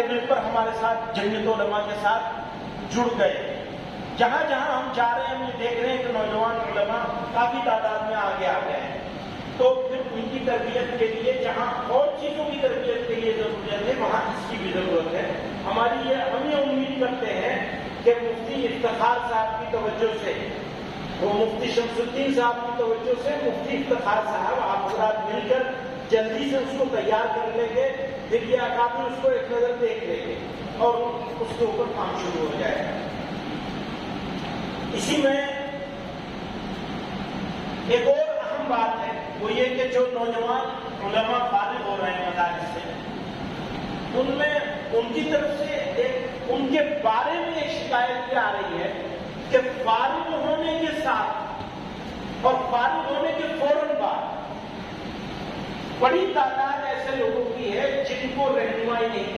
Level पर हमारे साथ जमीयत उलमा के साथ जुड़ गए। जहां जहां हम जा रहे हैं हम ये देख रहे हैं कि नौजवान उलमा काफी तादाद में आगे आ गए हैं। तो फिर उनकी तरबियत के लिए जहां और चीजों की तरबियत के लिए जरूरत है वहां इसकी भी जरूरत है। हम ये उम्मीद करते हैं कि मुफ्ती इफ्तिखार साहब की तवज्जो से, वो मुफ्ती शमसुद्दीन साहब की तवज्जो से मुफ्ती इफ्तिखार साहब आप हजरात मिलकर जल्दी से उसको तैयार कर लेंगे, फिर ये अकाबिर उसको एक नजर देख लेंगे और उसके ऊपर काम शुरू हो जाएगा। इसी में एक और अहम बात है, वो ये कि जो नौजवान उलमा फारिग हो रहे हैं मदारिस से, उनमें उनकी तरफ से उनके बारे में एक शिकायत ये आ रही है कि फारिग होने के साथ और फारिग होने के फौरन बाद बड़ी तादाद ऐसे लोगों की है जिनको रहनुमाई नहीं